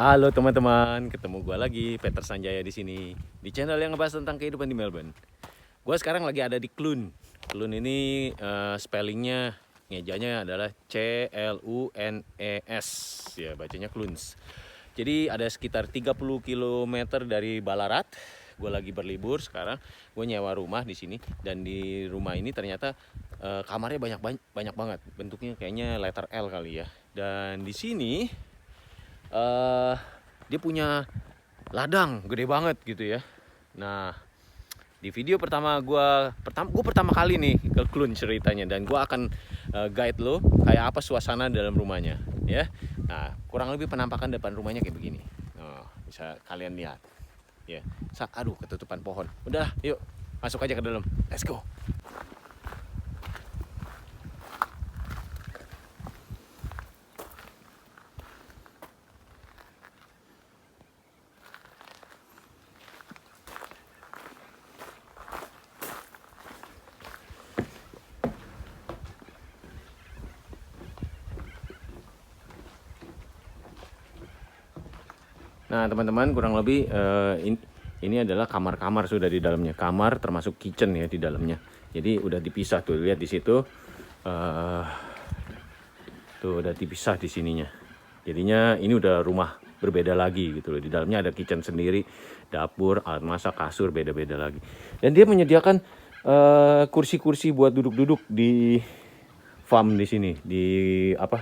Halo teman-teman, ketemu gua lagi Peter Sanjaya di sini di channel yang ngebahas tentang kehidupan di Melbourne. Gua sekarang lagi ada di Clune. Clune ini spellingnya ngejanya adalah C-L-U-N-E-S, ya bacanya Clunes. Jadi ada sekitar 30 kilometer dari Ballarat. Gue lagi berlibur sekarang. Gue nyewa rumah di sini dan di rumah ini ternyata kamarnya banyak banget. Bentuknya kayaknya letter L kali ya. Dan di sini dia punya ladang gede banget gitu ya. Nah, di video pertama gue pertama kali nih ke Clune ceritanya, dan gue akan guide lo kayak apa suasana dalam rumahnya ya. Nah, kurang lebih penampakan depan rumahnya kayak begini. Nah, bisa kalian lihat ya. Aduh, ketutupan pohon. Udah, yuk masuk aja ke dalam. Let's go. Nah teman-teman, kurang lebih ini adalah kamar-kamar sudah di dalamnya. Kamar termasuk kitchen ya di dalamnya. Jadi udah dipisah tuh, lihat di situ. Tuh udah dipisah di sininya. Jadinya ini udah rumah berbeda lagi gitu loh. Di dalamnya ada kitchen sendiri, dapur, alat masak, kasur beda-beda lagi. Dan dia menyediakan kursi-kursi buat duduk-duduk di farm di sini, di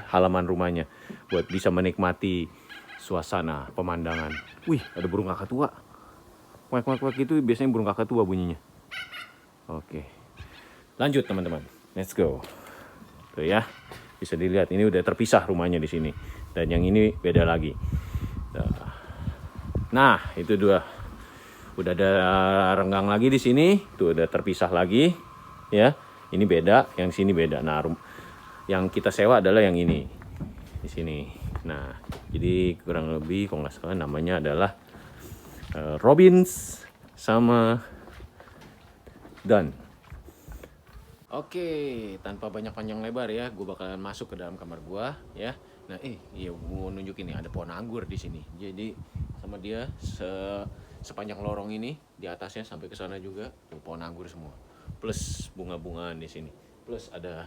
halaman rumahnya, buat bisa menikmati suasana pemandangan. Wih, ada burung kakatua. Kuek itu biasanya burung kakatua bunyinya. Oke. Lanjut teman-teman. Let's go. Tuh ya. Bisa dilihat ini udah terpisah rumahnya di sini. Dan yang ini beda lagi. Nah, itu dua. Udah ada renggang lagi di sini. Tuh udah terpisah lagi. Ya. Ini beda, yang sini beda. Nah, yang kita sewa adalah yang ini. Di sini. Nah, jadi kurang lebih kalau nggak salah namanya adalah Robins sama Dan. Oke, tanpa banyak panjang lebar ya, gue bakalan masuk ke dalam kamar gue ya. Nah, iya gue mau nunjukin nih, ada pohon anggur di sini. Jadi sama dia sepanjang lorong ini, di atasnya sampai ke sana juga tuh pohon anggur semua. Plus bunga-bungaan di sini. Plus ada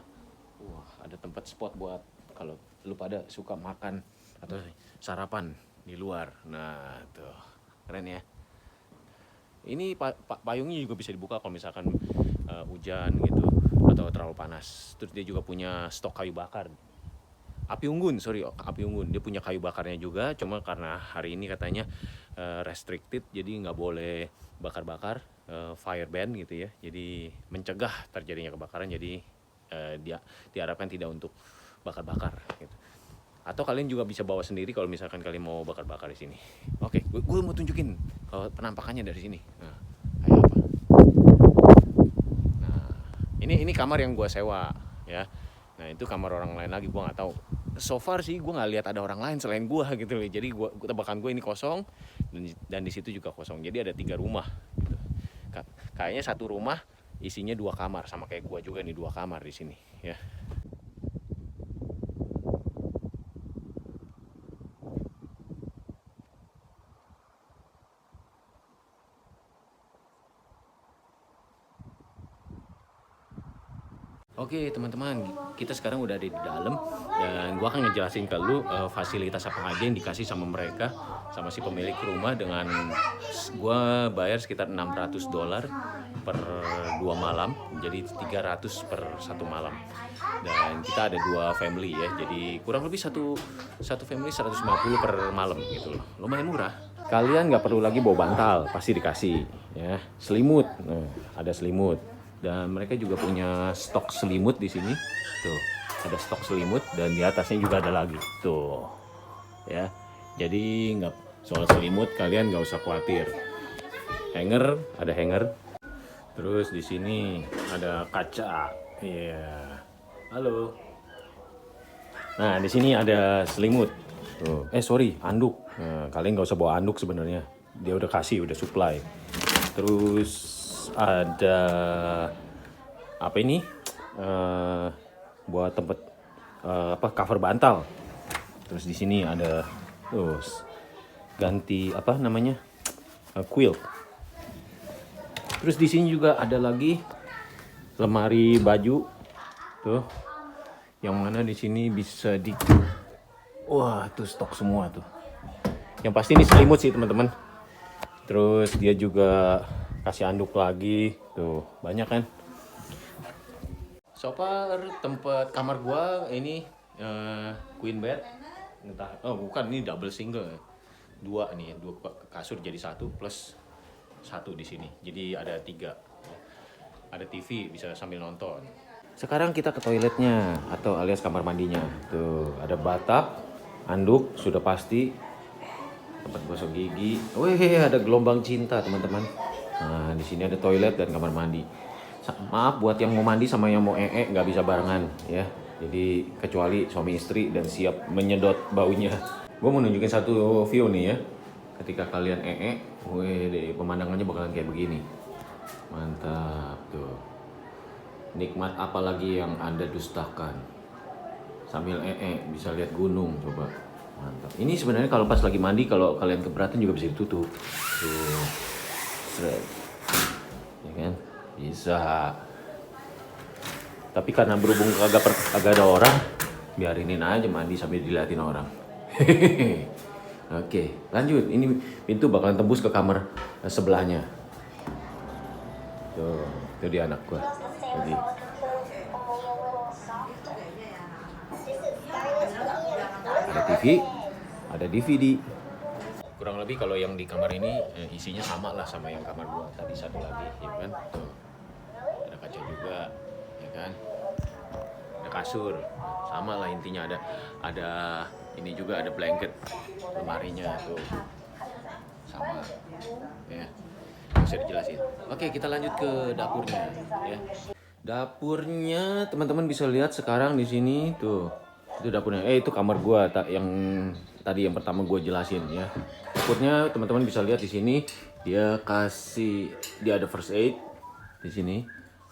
tempat spot buat kalau lu pada suka makan atau sarapan di luar. Nah, tuh. Keren ya. Ini payungnya juga bisa dibuka kalau misalkan hujan gitu atau terlalu panas. Terus dia juga punya stok kayu bakar. Api unggun. Dia punya kayu bakarnya juga, cuma karena hari ini katanya restricted, jadi nggak boleh bakar-bakar, fire ban gitu ya. Jadi mencegah terjadinya kebakaran, jadi dia diharapkan tidak untuk bakar-bakar gitu. Atau kalian juga bisa bawa sendiri kalau misalkan kalian mau bakar-bakar di sini. Oke, gue mau tunjukin penampakannya dari sini. Nah, kayak apa? Nah, ini kamar yang gue sewa ya. Nah, itu kamar orang lain lagi, gue nggak tahu. So far sih gue nggak lihat ada orang lain selain gue gitu. Jadi tebakan gue ini kosong, dan di situ juga kosong. Jadi ada 3 rumah. Gitu. Kayaknya satu rumah isinya 2 kamar, sama kayak gue juga nih, 2 kamar di sini ya. Oke teman-teman, kita sekarang udah ada di dalam, dan gua akan ngejelasin ke lu fasilitas apa aja yang dikasih sama mereka, sama si pemilik rumah. Dengan gua bayar sekitar $600 per 2 malam, jadi 300 per 1 malam. Dan kita ada 2 family ya, jadi kurang lebih satu family 150 per malam gitu loh. Lumayan murah. Kalian nggak perlu lagi bawa bantal, pasti dikasih ya. Selimut, ada selimut. Dan mereka juga punya stok selimut di sini. Tuh, ada stok selimut, dan di atasnya juga ada lagi. Tuh. Ya. Jadi soal selimut kalian nggak usah khawatir. Ada hanger. Terus di sini ada kaca. Iya. Halo. Nah, di sini ada selimut. Tuh. Anduk. Nah, kalian nggak usah bawa anduk sebenarnya. Dia udah kasih, udah supply. Terus ada apa ini? Buat tempat cover bantal. Terus di sini ada ganti apa namanya, quilt. Terus di sini juga ada lagi lemari baju tuh, yang mana di sini bisa wah tuh stok semua tuh. Yang pasti ini selimut sih teman-teman. Terus dia juga kasih anduk lagi tuh, banyak kan. So far tempat kamar gua ini queen bed. Entah, oh bukan, ini double single. Dua nih, dua kasur jadi satu plus satu di sini. Jadi ada 3. Ada TV bisa sambil nonton. Sekarang kita ke toiletnya atau alias kamar mandinya. Tuh, ada bathtub, anduk sudah pasti. Tempat gosok gigi. Wih, ada gelombang cinta, teman-teman. Nah, di sini ada toilet dan kamar mandi. Maaf buat yang mau mandi sama yang mau nggak bisa barengan ya. Jadi kecuali suami istri dan siap menyedot baunya. Gue mau nunjukin satu view nih ya. Ketika kalian wih, pemandangannya bakalan kayak begini. Mantap tuh. Nikmat apalagi yang Anda dustakan. Sambil bisa lihat gunung coba. Mantap. Ini sebenarnya kalau pas lagi mandi, kalau kalian keberatan juga bisa ditutup. Tuh. Seret. Ya kan? Bisa. Tapi karena berhubung agak ada orang, biarinin aja mandi sambil diliatin orang. Oke, lanjut. Ini pintu bakalan tembus ke kamar sebelahnya. Tuh, itu dia anak gua. Jadi. Ada TV, ada DVD. Kurang lebih kalau yang di kamar ini isinya sama lah sama yang kamar gua tadi satu lagi, ya kan? Tuh. Ada kaca juga, ya kan? Ada kasur, sama lah intinya, ada ini juga, ada blanket, lemarinya tuh sama, ya. Bisa dijelasin. Oke, kita lanjut ke dapurnya, ya. Dapurnya teman-teman bisa lihat sekarang di sini tuh. Itu dapurnya. Itu kamar gua yang tadi yang pertama gua jelasin ya. Dapurnya teman-teman bisa lihat di sini, dia ada first aid di sini.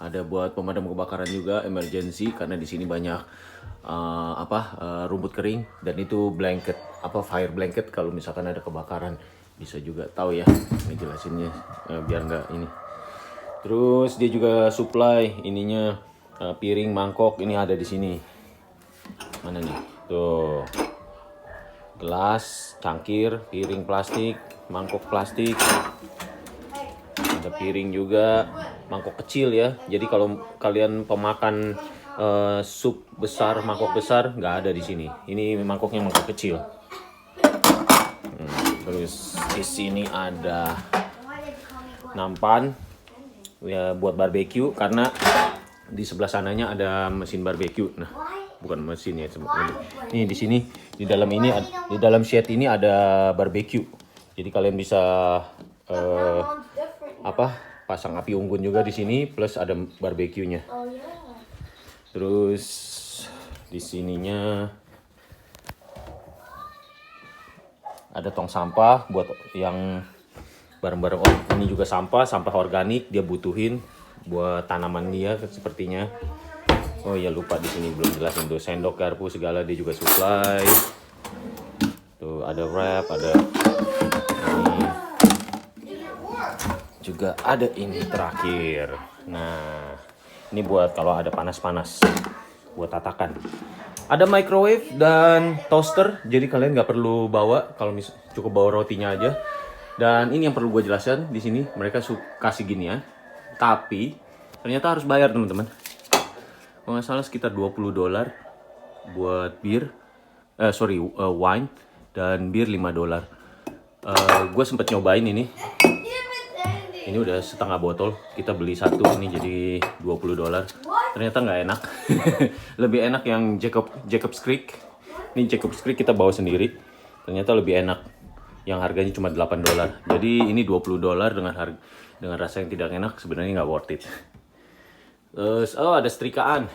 Ada buat pemadam kebakaran juga, emergency, karena di sini banyak rumput kering, dan itu blanket, fire blanket kalau misalkan ada kebakaran. Bisa juga tahu ya, ini jelasinnya biar nggak ini. Terus dia juga supply ininya, piring, mangkok, ini ada di sini. Mana nih? Tuh. Gelas, cangkir, piring plastik, mangkok plastik. Ada piring juga, mangkok kecil ya. Jadi kalau kalian pemakan sup besar, mangkok besar, nggak ada di sini. Ini mangkoknya mangkok kecil. Terus di sini ada nampan ya buat barbeque, karena di sebelah sananya ada mesin barbeque. Nah, bukan mesin ya, ini di sini di dalam shed ini ada barbeque. Jadi kalian bisa pasang api unggun juga di sini, plus ada barbeque-nya. Terus di sininya ada tong sampah buat yang barang-barang. Ini juga sampah organik, dia butuhin buat tanaman dia sepertinya. Oh ya, lupa di sini belum jelasin tuh, sendok, garpu segala dia juga supply. Tuh ada wrap, ada ini. Juga ada ini terakhir. Nah, ini buat kalau ada panas-panas buat tatakan. Ada microwave dan toaster, jadi kalian nggak perlu bawa, kalau cukup bawa rotinya aja. Dan ini yang perlu gue jelaskan di sini, mereka kasih gini ya, tapi ternyata harus bayar teman-teman. Kalau nggak salah sekitar $20 buat wine, dan bir $5. Gue sempet nyobain ini. Ini udah setengah botol, kita beli satu ini jadi $20. Ternyata nggak enak. Lebih enak yang Jacob's Creek. Ini Jacob's Creek kita bawa sendiri. Ternyata lebih enak, yang harganya cuma $8. Jadi ini $20 dengan rasa yang tidak enak, sebenarnya nggak worth it. Ada setrikaan.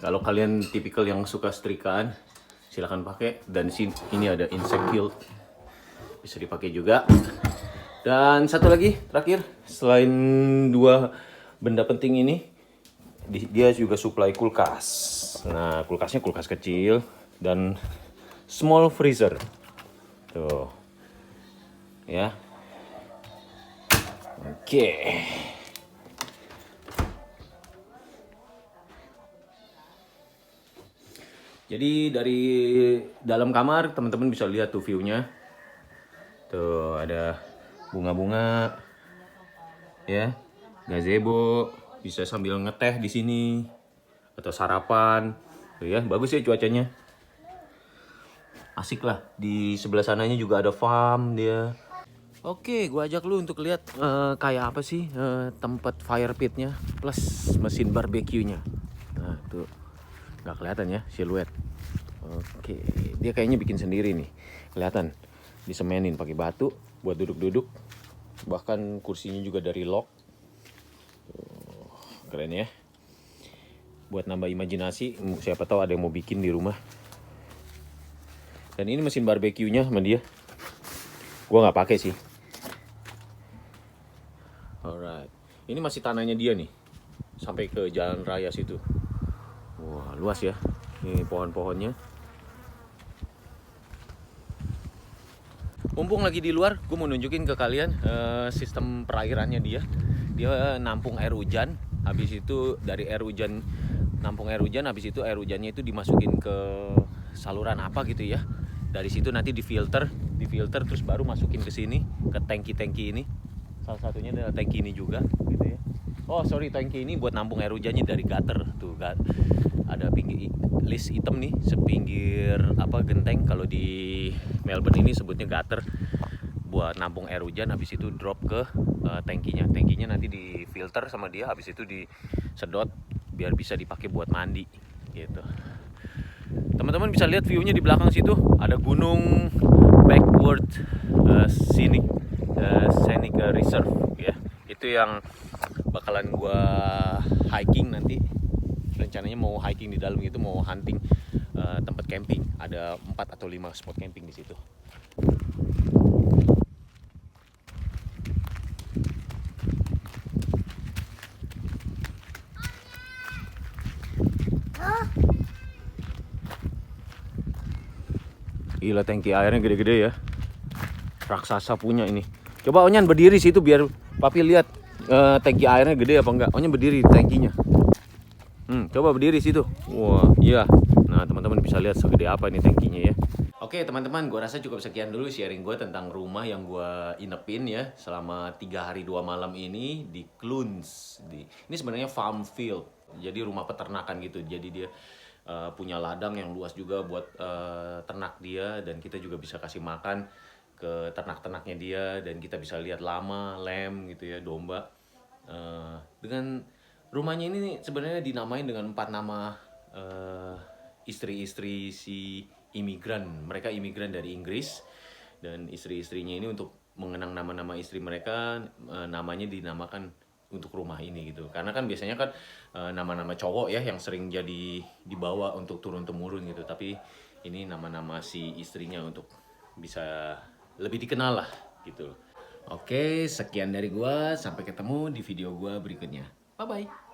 Kalau kalian tipikal yang suka setrikaan, silahkan pakai. Dan ini ada insect kill, bisa dipakai juga. Dan satu lagi terakhir, selain 2 benda penting ini, dia juga supply kulkas. Nah, kulkasnya kulkas kecil dan small freezer. Tuh. ya. Oke. Jadi dari dalam kamar teman-teman bisa lihat tuh view-nya. Tuh ada bunga-bunga, ya, gazebo, bisa sambil ngeteh di sini atau sarapan. Tuh ya, bagus ya cuacanya. Asik lah. Di sebelah sananya juga ada farm dia. Oke, gua ajak lu untuk lihat kayak apa sih tempat fire pit-nya plus mesin barbecue-nya. Nah, tuh. Nggak kelihatan ya siluet. Oke, dia kayaknya bikin sendiri nih. Kelihatan disemenin pakai batu buat duduk-duduk. Bahkan kursinya juga dari log. Keren ya. Buat nambah imajinasi, siapa tahu ada yang mau bikin di rumah. Dan ini mesin barbecue-nya sama dia. Gua nggak pakai sih. Alright. Ini masih tanahnya dia nih. Sampai ke jalan raya situ. Wah, luas ya. Ini pohon-pohonnya. Mumpung lagi di luar, gue mau nunjukin ke kalian sistem perairannya dia. Dia nampung air hujan. Habis itu dari air hujan, nampung air hujan. Habis itu air hujannya itu dimasukin ke saluran apa gitu ya. Dari situ nanti difilter terus baru masukin ke sini, ke tangki-tangki ini. Salah satunya adalah tangki ini juga gitu ya. Oh sorry, tangki ini buat nampung air hujannya dari gutter tuh kan. Ada pinggir list hitam nih sepinggir apa genteng, kalau di Melbourne ini sebutnya gutter, buat nampung air hujan. Habis itu drop ke tangkinya nanti difilter sama dia, habis itu disedot biar bisa dipakai buat mandi gitu. Teman-teman bisa lihat view-nya di belakang situ, ada gunung Backward Scenic Reserve ya. Itu yang bakalan gua hiking nanti. Rencananya mau hiking di dalam gitu, mau hunting tempat camping. Ada 4 atau 5 spot camping di situ. Gila, tangki airnya gede-gede ya. Raksasa punya ini. Coba Onyan berdiri situ biar papi lihat tangki airnya gede apa enggak. Onyan berdiri di tangkinya. Coba berdiri situ. Wah, iya. Nah, teman-teman bisa lihat segede apa ini tangkinya ya. Oke, teman-teman, gue rasa cukup sekian dulu sharing gue tentang rumah yang gue inepin ya selama 3 hari 2 malam ini di Clunes. Ini sebenarnya farm field. Jadi rumah peternakan gitu. Jadi dia punya ladang yang luas juga buat ternak dia, dan kita juga bisa kasih makan ke ternak-ternaknya dia, dan kita bisa lihat lama, lamb gitu ya, domba. Dengan rumahnya ini sebenarnya dinamain dengan 4 nama istri-istri si imigran. Mereka imigran dari Inggris, dan istri-istrinya ini untuk mengenang nama-nama istri mereka, namanya dinamakan untuk rumah ini gitu. Karena kan biasanya kan nama-nama cowok ya yang sering jadi dibawa untuk turun-temurun gitu. Tapi ini nama-nama si istrinya untuk bisa lebih dikenal lah gitu. Oke, sekian dari gua. Sampai ketemu di video gua berikutnya. Bye-bye.